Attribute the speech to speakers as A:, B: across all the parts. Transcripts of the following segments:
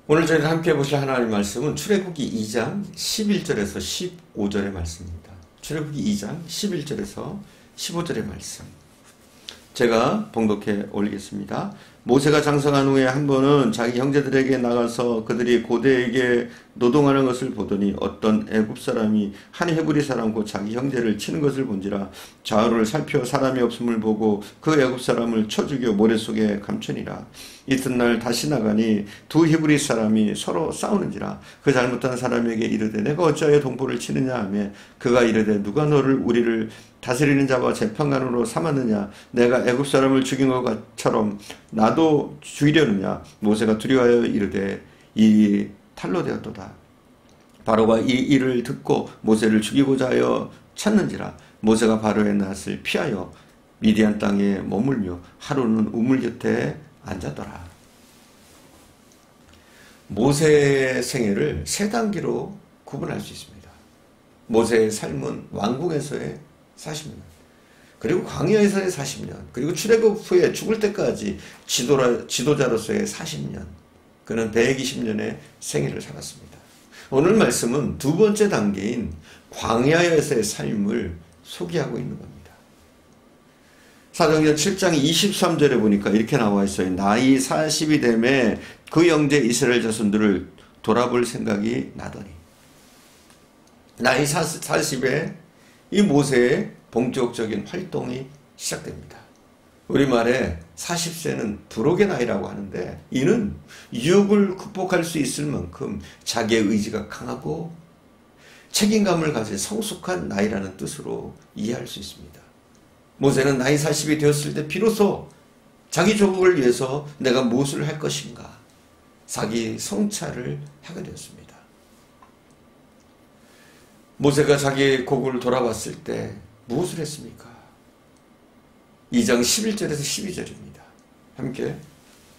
A: 오늘 저희가 함께 보실 하나님의 말씀은 출애굽기 2장 11절에서 15절의 말씀입니다. 출애굽기 2장 11절에서 15절의 말씀. 제가 봉독해 올리겠습니다. 모세가 장성한 후에 한 번은 자기 형제들에게 나가서 그들이 고대에게 노동하는 것을 보더니 어떤 애굽 사람이 한 헤브리 사람 곧 자기 형제를 치는 것을 본지라. 좌우를 살펴 사람이 없음을 보고 그 애굽 사람을 쳐 죽여 모래 속에 감추니라. 이튿날 다시 나가니 두 히브리 사람이 서로 싸우는지라. 그 잘못한 사람에게 이르되 내가 어찌하여 동포를 치느냐 하며 그가 이르되 누가 너를 우리를 다스리는 자와 재판관으로 삼았느냐. 내가 애굽 사람을 죽인 것처럼 나도 죽이려느냐. 모세가 두려워하여 이르되 이 탈로 되었도다. 바로가 이 일을 듣고 모세를 죽이고자 하여 찾는지라. 모세가 바로의 낯을 피하여 미디안 땅에 머물며 하루는 우물 곁에 앉았더라. 모세의 생애를 세 단계로 구분할 수 있습니다. 모세의 삶은 왕궁에서의 40년, 그리고 광야에서의 40년, 그리고 출애굽 후에 죽을 때까지 지도자로서의 40년, 그는 120년의 생애를 살았습니다. 오늘 말씀은 두 번째 단계인 광야에서의 삶을 소개하고 있는 겁니다. 사도행전 7장 23절에 보니까 이렇게 나와 있어요. 나이 40이 되매 그 형제 이스라엘 자손들을 돌아볼 생각이 나더니. 나이 40에 이 모세의 본격적인 활동이 시작됩니다. 우리말에 40세는 부록의 나이라고 하는데, 이는 유혹을 극복할 수 있을 만큼 자기의 의지가 강하고 책임감을 가진 성숙한 나이라는 뜻으로 이해할 수 있습니다. 모세는 나이 40이 되었을 때 비로소 자기 조국을 위해서 내가 무엇을 할 것인가 자기 성찰을 하게 되었습니다. 모세가 자기 고국을 돌아봤을 때 무엇을 했습니까? 2장 11절에서 12절입니다. 함께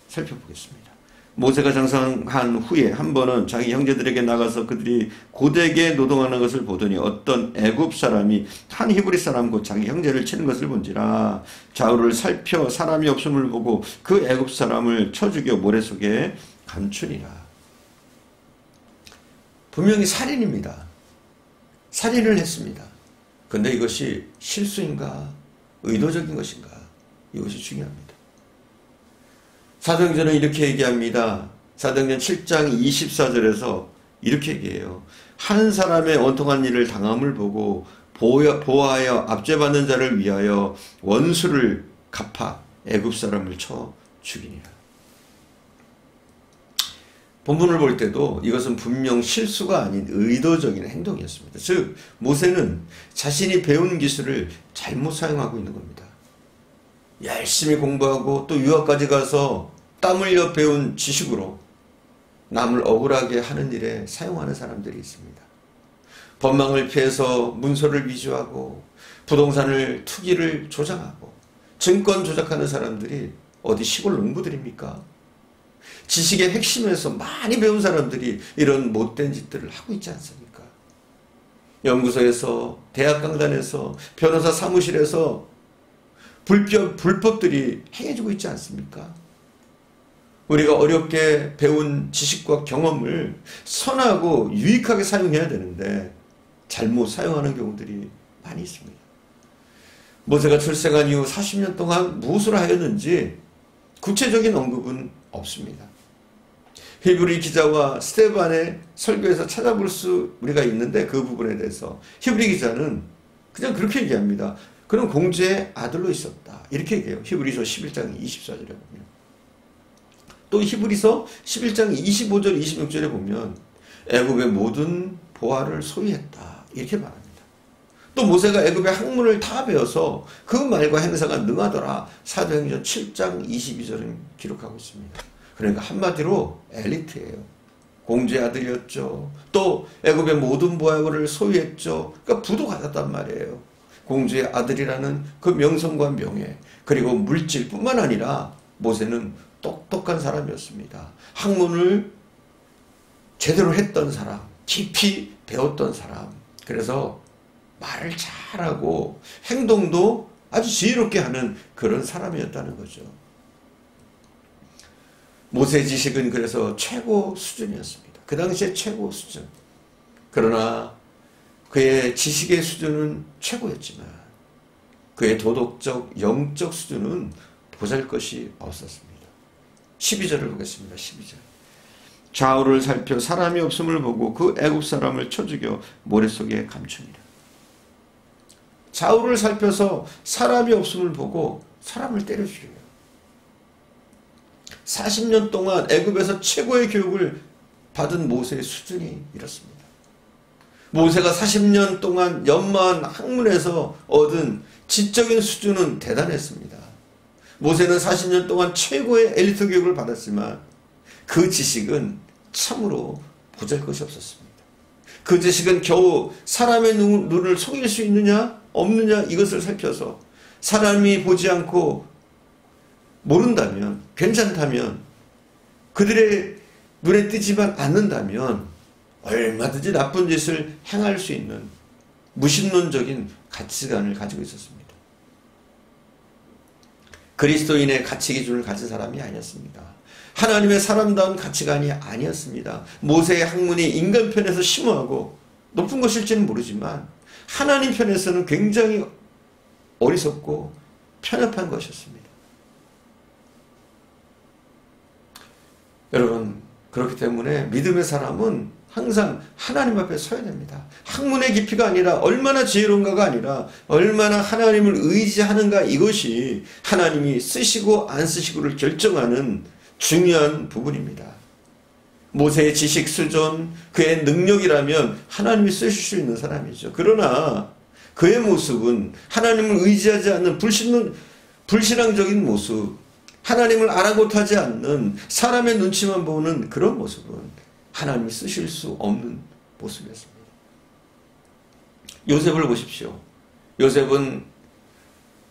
A: 살펴보겠습니다. 모세가 장성한 후에 한 번은 자기 형제들에게 나가서 그들이 고대에게 노동하는 것을 보더니 어떤 애굽 사람이 한 히브리 사람 곧 자기 형제를 치는 것을 본지라. 좌우를 살펴 사람이 없음을 보고 그 애굽 사람을 쳐 죽여 모래 속에 감추니라. 분명히 살인입니다. 살인을 했습니다. 그런데 이것이 실수인가 의도적인 것인가, 이것이 중요합니다. 사도행전은 이렇게 얘기합니다. 사도행전 7장 24절에서 이렇게 얘기해요. 한 사람의 원통한 일을 당함을 보고 보호하여 압제받는 자를 위하여 원수를 갚아 애굽 사람을 쳐 죽이니라. 본문을 볼 때도 이것은 분명 실수가 아닌 의도적인 행동이었습니다. 즉 모세는 자신이 배운 기술을 잘못 사용하고 있는 겁니다. 열심히 공부하고 또 유학까지 가서 땀 흘려 배운 지식으로 남을 억울하게 하는 일에 사용하는 사람들이 있습니다. 법망을 피해서 문서를 위조하고 부동산을 투기를 조장하고 증권 조작하는 사람들이 어디 시골 농부들입니까? 지식의 핵심에서 많이 배운 사람들이 이런 못된 짓들을 하고 있지 않습니까? 연구소에서, 대학 강단에서, 변호사 사무실에서 불법들이 행해지고 있지 않습니까? 우리가 어렵게 배운 지식과 경험을 선하고 유익하게 사용해야 되는데 잘못 사용하는 경우들이 많이 있습니다. 모세가 출생한 이후 40년 동안 무엇을 하였는지 구체적인 언급은 없습니다. 히브리 기자와 스데반의 설교에서 찾아볼 수 우리가 있는데 그 부분에 대해서 히브리 기자는 그냥 그렇게 얘기합니다. 그는 공주의 아들로 있었다. 이렇게 얘기해요. 히브리서 11장 24절에 보면. 또 히브리서 11장 25절 26절에 보면 애굽의 모든 보화를 소유했다. 이렇게 말합니다. 또 모세가 애굽의 학문을 다 배워서 그 말과 행사가 능하더라. 사도행전 7장 22절은 기록하고 있습니다. 그러니까 한마디로 엘리트예요. 공주의 아들이었죠. 또 애굽의 모든 보화를 소유했죠. 그러니까 부도 가졌단 말이에요. 공주의 아들이라는 그 명성과 명예, 그리고 물질뿐만 아니라 모세는 똑똑한 사람이었습니다. 학문을 제대로 했던 사람, 깊이 배웠던 사람. 그래서 말을 잘하고 행동도 아주 지혜롭게 하는 그런 사람이었다는 거죠. 모세 지식은 그래서 최고 수준이었습니다. 그 당시에 최고 수준. 그러나 그의 지식의 수준은 최고였지만 그의 도덕적, 영적 수준은 보잘것이 없었습니다. 12절을 보겠습니다. 12절. 좌우를 살펴 사람이 없음을 보고 그 애굽 사람을 쳐 죽여 모래 속에 감추니라. 좌우를 살펴서 사람이 없음을 보고 사람을 때려 죽여요. 40년 동안 애굽에서 최고의 교육을 받은 모세의 수준이 이렇습니다. 모세가 40년 동안 연마한 학문에서 얻은 지적인 수준은 대단했습니다. 모세는 40년 동안 최고의 엘리트 교육을 받았지만 그 지식은 참으로 보잘것이 없었습니다. 그 지식은 겨우 사람의 눈을 속일 수 있느냐 없느냐 이것을 살펴서 사람이 보지 않고 모른다면, 괜찮다면, 그들의 눈에 띄지만 않는다면 얼마든지 나쁜 짓을 행할 수 있는 무신론적인 가치관을 가지고 있었습니다. 그리스도인의 가치 기준을 가진 사람이 아니었습니다. 하나님의 사람다운 가치관이 아니었습니다. 모세의 학문이 인간 편에서 심오하고 높은 것일지는 모르지만 하나님 편에서는 굉장히 어리석고 편협한 것이었습니다. 여러분, 그렇기 때문에 믿음의 사람은 항상 하나님 앞에 서야 됩니다. 학문의 깊이가 아니라 얼마나 지혜로운가가 아니라 얼마나 하나님을 의지하는가, 이것이 하나님이 쓰시고 안 쓰시고를 결정하는 중요한 부분입니다. 모세의 지식 수준, 그의 능력이라면 하나님이 쓰실 수 있는 사람이죠. 그러나 그의 모습은 하나님을 의지하지 않는 불신앙적인 모습, 하나님을 아랑곳하지 않는 사람의 눈치만 보는 그런 모습은 하나님이 쓰실 수 없는 모습이었습니다. 요셉을 보십시오. 요셉은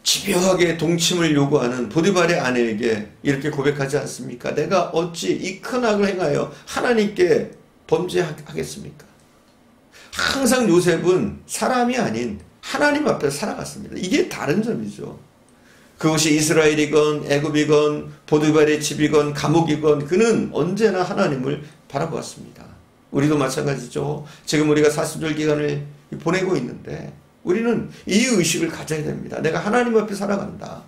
A: 집요하게 동침을 요구하는 보디발의 아내에게 이렇게 고백하지 않습니까? 내가 어찌 이 큰 악을 행하여 하나님께 범죄하겠습니까? 항상 요셉은 사람이 아닌 하나님 앞에 살아갔습니다. 이게 다른 점이죠. 그것이 이스라엘이건 애굽이건 보디발의 집이건 감옥이건 그는 언제나 하나님을 바라보았습니다. 우리도 마찬가지죠. 지금 우리가 사순절 기간을 보내고 있는데 우리는 이 의식을 가져야 됩니다. 내가 하나님 앞에 살아간다.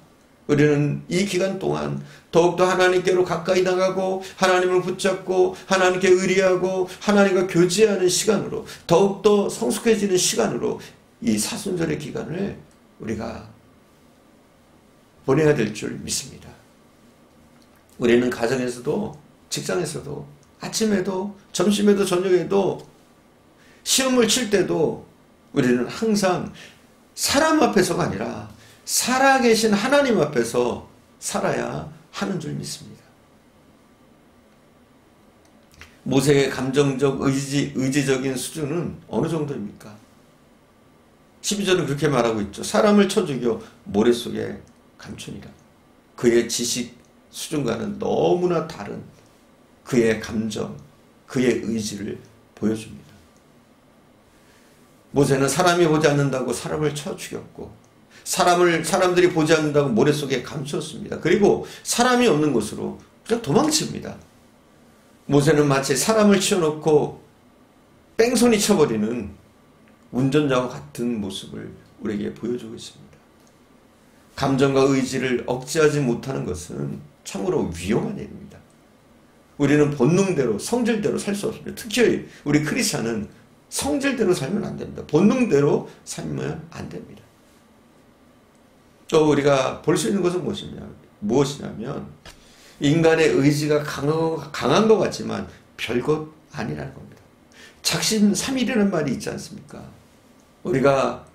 A: 우리는 이 기간 동안 더욱더 하나님께로 가까이 나가고 하나님을 붙잡고 하나님께 의리하고 하나님과 교제하는 시간으로 더욱더 성숙해지는 시간으로 이 사순절의 기간을 우리가 보내야 될 줄 믿습니다. 우리는 가정에서도 직장에서도 아침에도 점심에도 저녁에도 시험을 칠 때도 우리는 항상 사람 앞에서가 아니라 살아계신 하나님 앞에서 살아야 하는 줄 믿습니다. 모세의 감정적 의지적인 수준은 어느 정도입니까? 12절은 그렇게 말하고 있죠. 사람을 쳐 죽여 모래 속에 감추니라. 그의 지식 수준과는 너무나 다른 그의 감정, 그의 의지를 보여줍니다. 모세는 사람이 보지 않는다고 사람을 쳐 죽였고 사람들이 보지 않는다고 모래 속에 감추었습니다. 그리고 사람이 없는 곳으로 그냥 도망칩니다. 모세는 마치 사람을 치워놓고 뺑소니 쳐버리는 운전자와 같은 모습을 우리에게 보여주고 있습니다. 감정과 의지를 억제하지 못하는 것은 참으로 위험한 일입니다. 우리는 본능대로 성질대로 살 수 없습니다. 특히 우리 크리스찬은 성질대로 살면 안 됩니다. 본능대로 살면 안 됩니다. 또 우리가 볼 수 있는 것은 무엇이냐면 인간의 의지가 강한 것 같지만 별것 아니라는 겁니다. 작심삼일이라는 말이 있지 않습니까? 우리가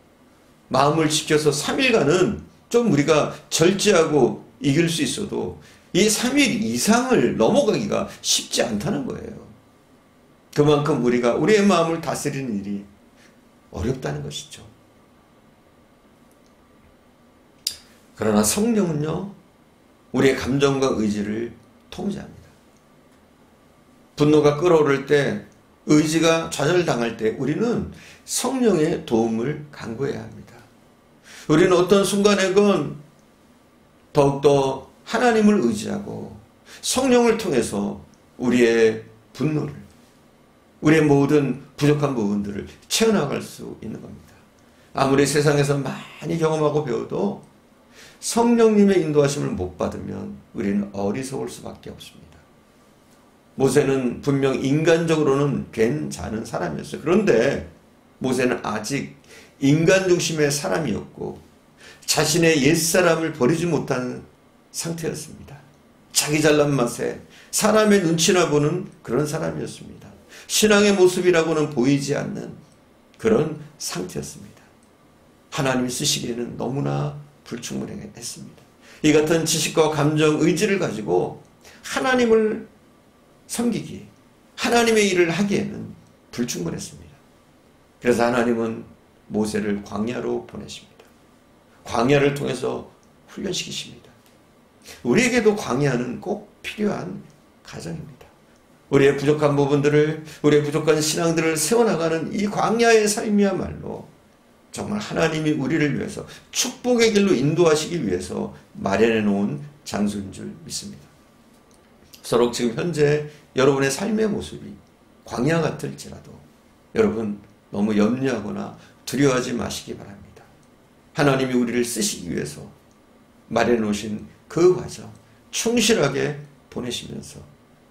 A: 마음을 지켜서 3일간은 좀 우리가 절제하고 이길 수 있어도 이 3일 이상을 넘어가기가 쉽지 않다는 거예요. 그만큼 우리가 우리의 마음을 다스리는 일이 어렵다는 것이죠. 그러나 성령은요, 우리의 감정과 의지를 통제합니다. 분노가 끓어오를 때, 의지가 좌절당할 때 우리는 성령의 도움을 간구해야 합니다. 우리는 어떤 순간에건 더욱더 하나님을 의지하고 성령을 통해서 우리의 분노를, 우리의 모든 부족한 부분들을 채워나갈 수 있는 겁니다. 아무리 세상에서 많이 경험하고 배워도 성령님의 인도하심을 못 받으면 우리는 어리석을 수밖에 없습니다. 모세는 분명 인간적으로는 괜찮은 사람이었어요. 그런데 모세는 아직 인간 중심의 사람이었고 자신의 옛사람을 버리지 못한 상태였습니다. 자기 잘난 맛에 사람의 눈치나 보는 그런 사람이었습니다. 신앙의 모습이라고는 보이지 않는 그런 상태였습니다. 하나님이 쓰시기에는 너무나 불충분했습니다. 이 같은 지식과 감정, 의지를 가지고 하나님을 섬기기, 하나님의 일을 하기에는 불충분했습니다. 그래서 하나님은 모세를 광야로 보내십니다. 광야를 통해서 훈련시키십니다. 우리에게도 광야는 꼭 필요한 과정입니다. 우리의 부족한 부분들을, 우리의 부족한 신앙들을 세워나가는 이 광야의 삶이야말로 정말 하나님이 우리를 위해서 축복의 길로 인도하시기 위해서 마련해 놓은 장소인 줄 믿습니다. 서로 지금 현재 여러분의 삶의 모습이 광야 같을지라도 여러분 너무 염려하거나 두려워하지 마시기 바랍니다. 하나님이 우리를 쓰시기 위해서 마련해 놓으신 그 과정 충실하게 보내시면서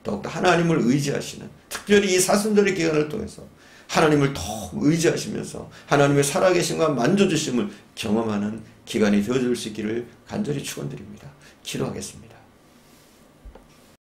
A: 더욱더 하나님을 의지하시는, 특별히 이 사순절의 기간을 통해서 하나님을 더 의지하시면서 하나님의 살아계심과 만져주심을 경험하는 기간이 되어줄 수 있기를 간절히 축원드립니다. 기도하겠습니다.